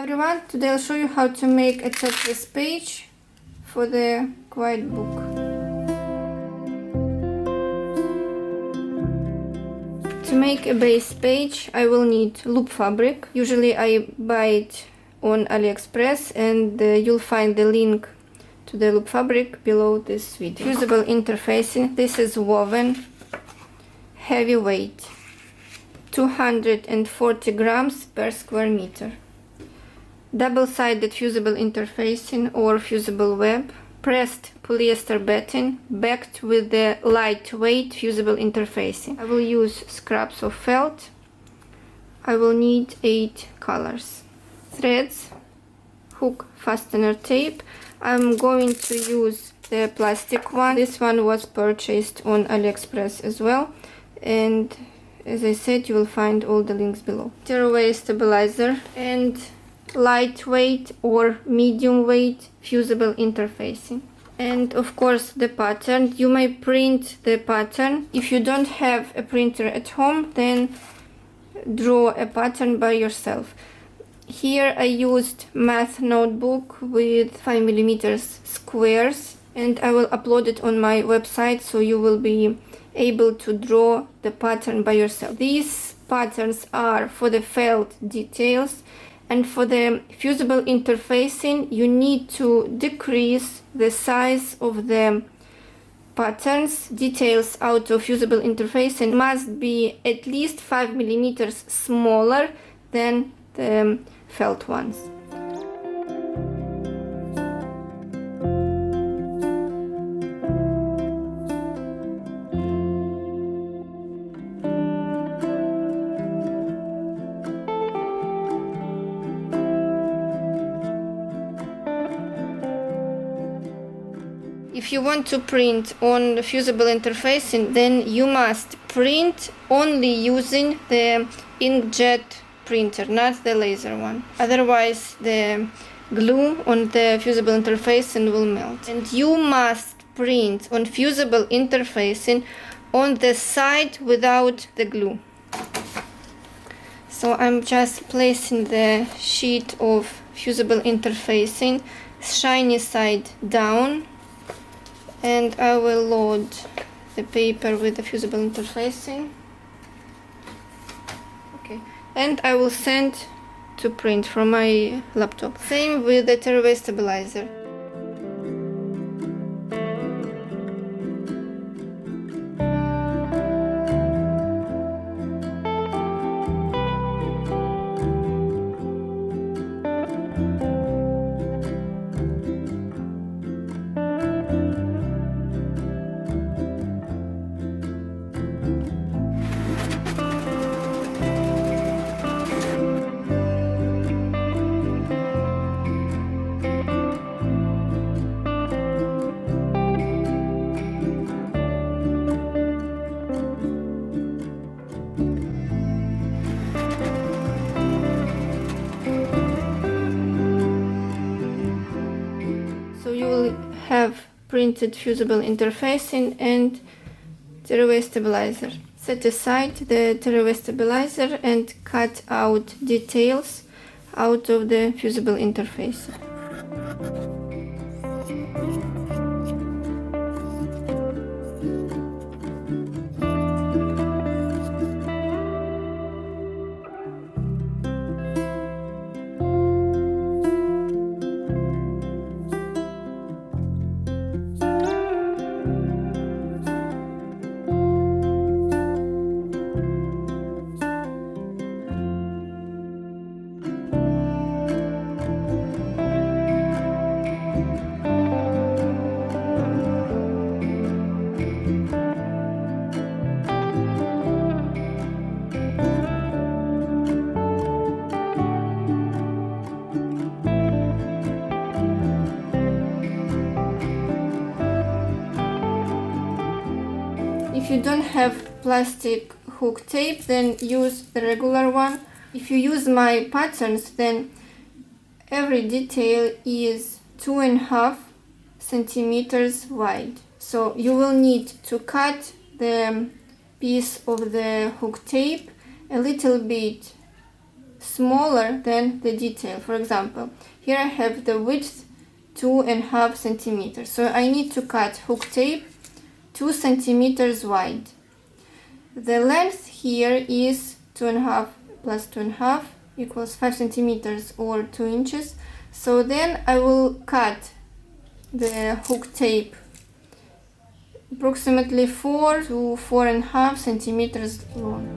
everyone, today I'll show you how to make a Tetris page for the quiet book. To make a base page I will need loop fabric. Usually I buy it on AliExpress, and you'll find the link to the loop fabric below this video. Fusible interfacing, this is woven, heavyweight, 240 grams per square meter. Double-sided fusible interfacing or fusible web, pressed polyester batting backed with the lightweight fusible interfacing. I will use scraps of felt. I will need 8 colors. Threads, hook fastener tape. I'm going to use the plastic one. This one was purchased on AliExpress as well, and as I said, you will find all the links below. Tearaway stabilizer and lightweight or medium weight fusible interfacing. And of course the pattern. You may print the pattern. If you don't have a printer at home, then draw a pattern by yourself. Here I used math notebook with 5mm squares, and I will upload it on my website so you will be able to draw the pattern by yourself. These patterns are for the felt details, and for the fusible interfacing you need to decrease the size of the patterns. Details out of fusible interfacing must be at least 5mm smaller than the felt ones. If you want to print on the fusible interfacing, then you must print only using the inkjet printer, not the laser one. Otherwise the glue on the fusible interfacing will melt. And you must print on fusible interfacing on the side without the glue. So I'm just placing the sheet of fusible interfacing, shiny side down, and I will load the paper with the fusible interfacing. Okay, and I will send to print from my laptop. Same with the tearaway stabilizer. Have printed fusible interfacing and tearaway stabilizer. Set aside the tearaway stabilizer and cut out details out of the fusible interfacing. If you don't have plastic hook tape, then use the regular one. If you use my patterns, then every detail is 2.5 centimeters wide. So you will need to cut the piece of the hook tape a little bit smaller than the detail. For example, here I have the width 2.5 centimeters. So I need to cut hook tape 2 centimeters wide. The length here is 2.5 plus 2.5 equals 5 centimeters or 2 inches. So then I will cut the hook tape approximately 4 to 4.5 centimeters long.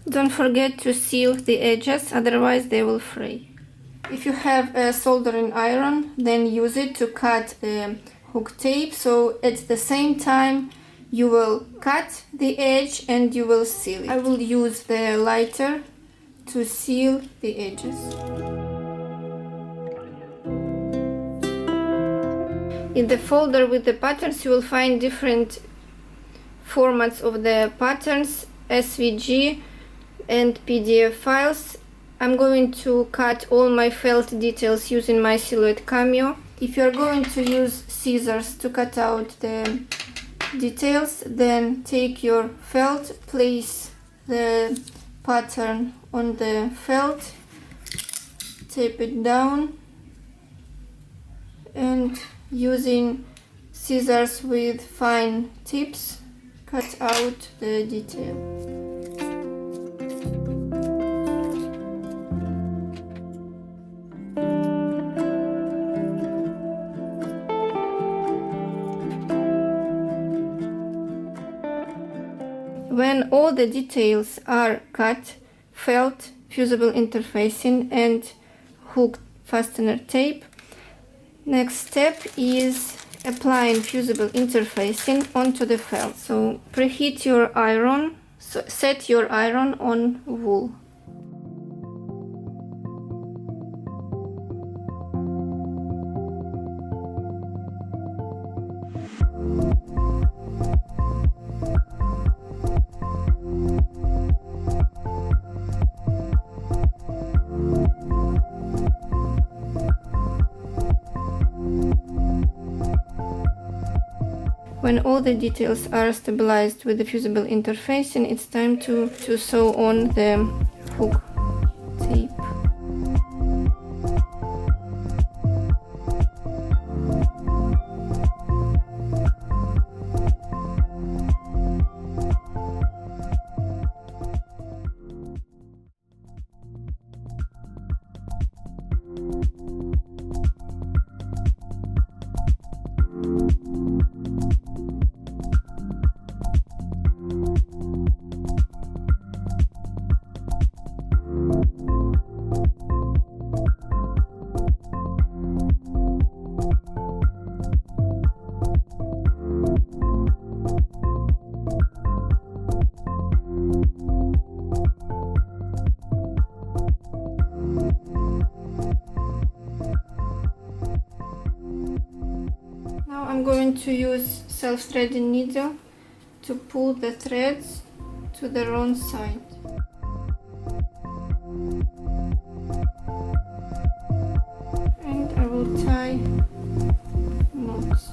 Don't forget to seal the edges, otherwise they will fray. If you have a soldering iron, then use it to cut the hook tape, so at the same time you will cut the edge and you will seal it. I will use the lighter to seal the edges. In the folder with the patterns you will find different formats of the patterns, SVG and PDF files. I'm going to cut all my felt details using my Silhouette Cameo. If you're going to use scissors to cut out the details, then take your felt, place the pattern on the felt, tape it down, and using scissors with fine tips, cut out the detail. When all the details are cut, felt, fusible interfacing and hook fastener tape, next step is applying fusible interfacing onto the felt. So preheat your iron, set your iron on wool. When all the details are stabilized with the fusible interfacing, it's time to sew on the hook tape. I'm going to use self-threading needle to pull the threads to the wrong side. And I will tie knots.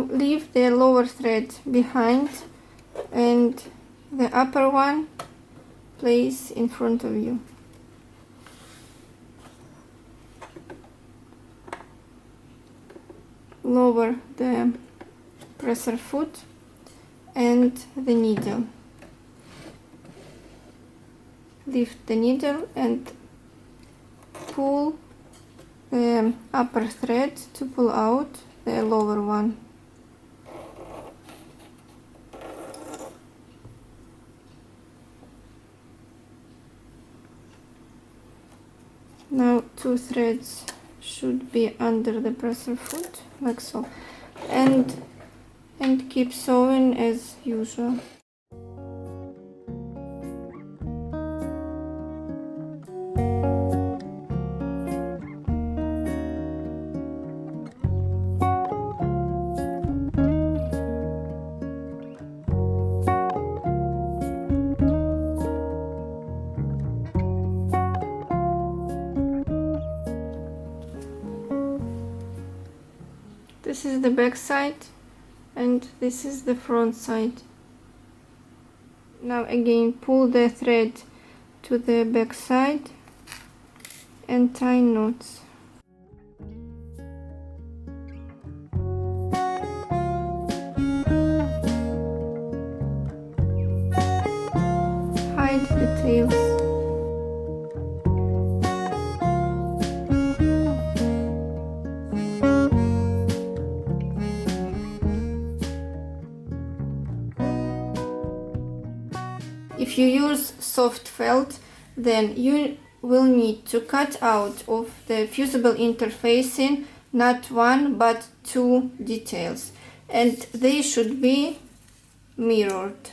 Leave the lower thread behind and the upper one place in front of you. Lower the presser foot and the needle. Lift the needle and pull the upper thread to pull out the lower one. Now 2 threads should be under the presser foot, like so, and keep sewing as usual. This is the back side and this is the front side. Now again pull the thread to the back side and tie knots. Hide the tails. If you use soft felt, then you will need to cut out of the fusible interfacing not 1 but 2 details, and they should be mirrored.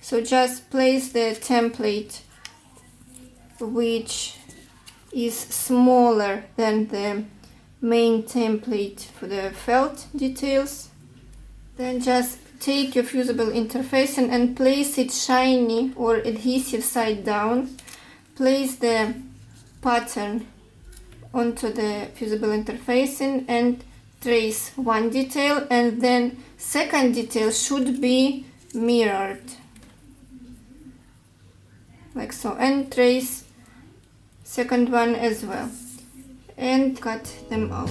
So just place the template which is smaller than the main template for the felt details. Then just take your fusible interfacing and place it shiny or adhesive side down. Place the pattern onto the fusible interfacing and trace one detail, and then second detail should be mirrored, like so, and trace second one as well, and cut them out.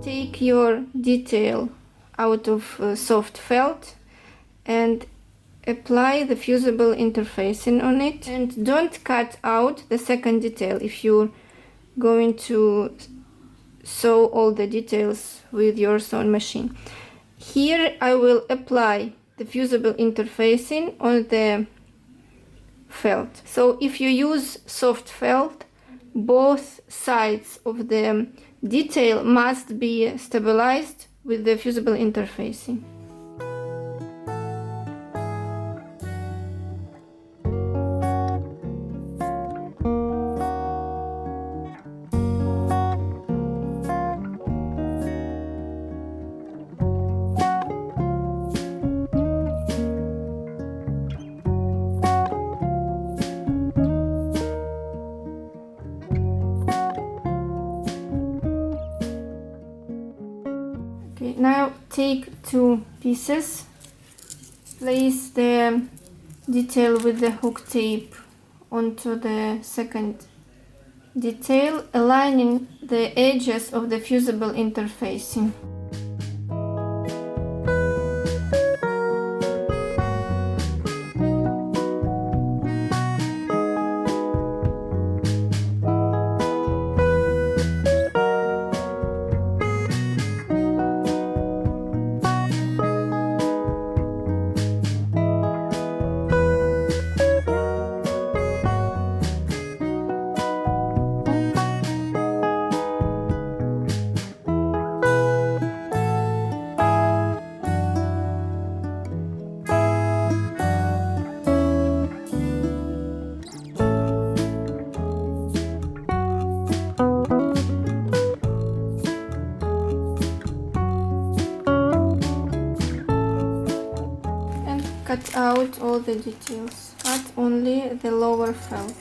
Take your detail out of soft felt and apply the fusible interfacing on it, and don't cut out the second detail if you're going to sew all the details with your sewing machine. Here I will apply the fusible interfacing on the felt. So if you use soft felt, both sides of the detail must be stabilized with the fusible interfacing. Now take 2 pieces, place the detail with the hook tape onto the second detail, aligning the edges of the fusible interfacing. Cut out all the details. Cut only the lower felt.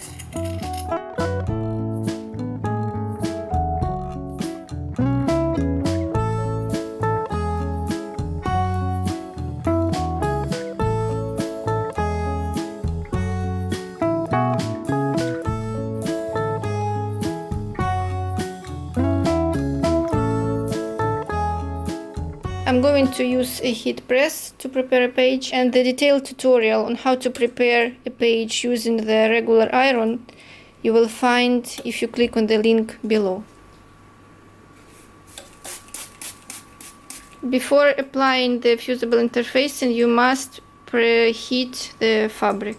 I'm going to use a heat press to prepare a page, and the detailed tutorial on how to prepare a page using the regular iron you will find if you click on the link below. Before applying the fusible interfacing, you must preheat the fabric.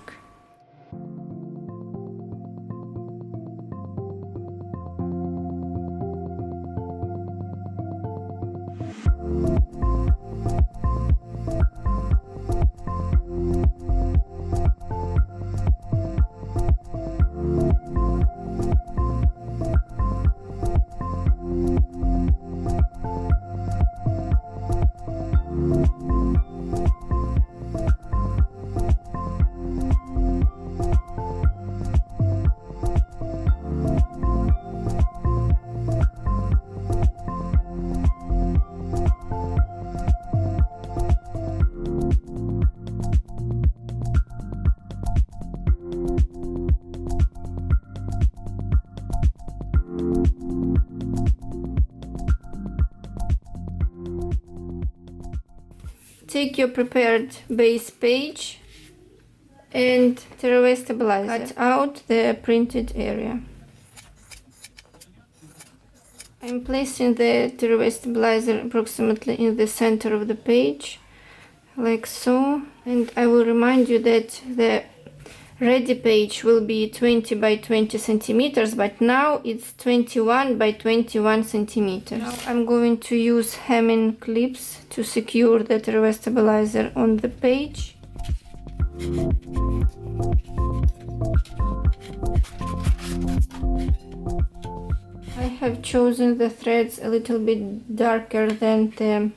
Take your prepared base page and tearaway stabilizer. Cut out the printed area. I'm placing the tearaway stabilizer approximately in the center of the page, like so. And I will remind you that the ready page will be 20 by 20 centimeters, but now it's 21 by 21 centimeters. Now I'm going to use hemming clips to secure the tearaway stabilizer on the page. I have chosen the threads a little bit darker than the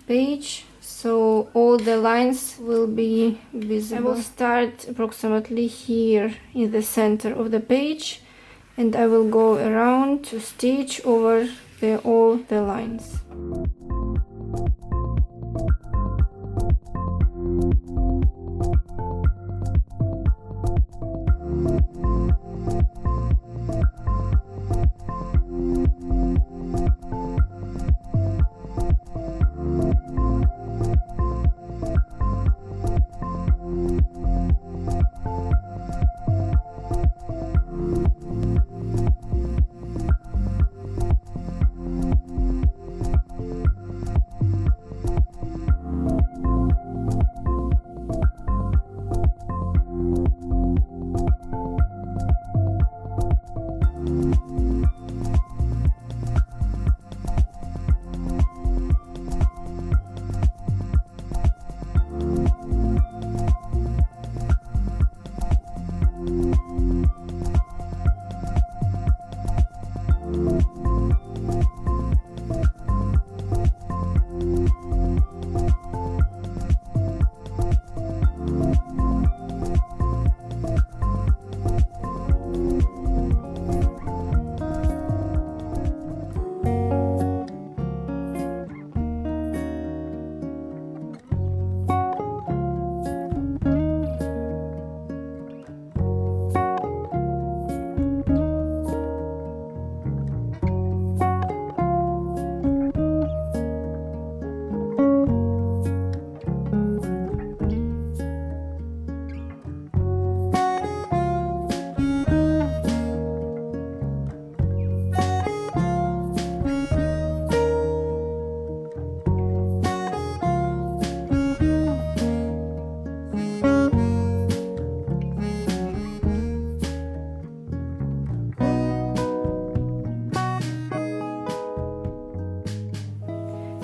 page, so all the lines will be visible. I will start approximately here in the center of the page, and I will go around to stitch over all the lines.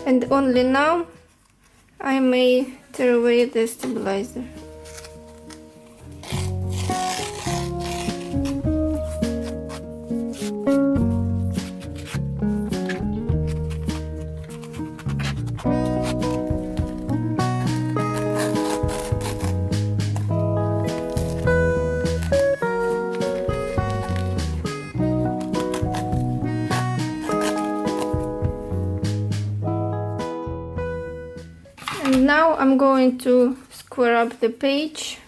And only now I may tear away the stabilizer. And now I'm going to square up the page,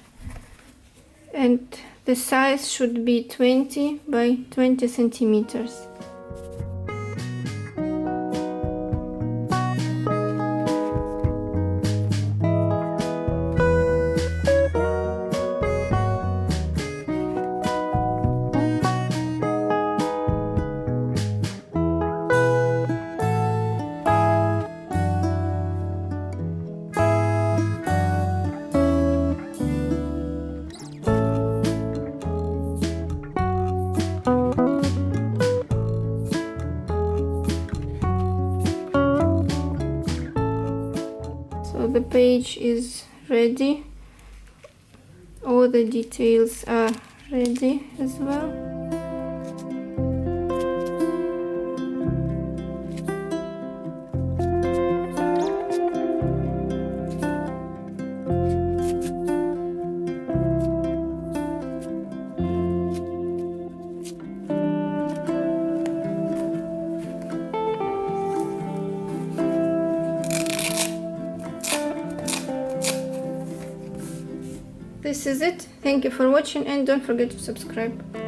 and the size should be 20 by 20 centimeters. page is ready. All the details are ready as well. This is it. Thank you for watching and don't forget to subscribe.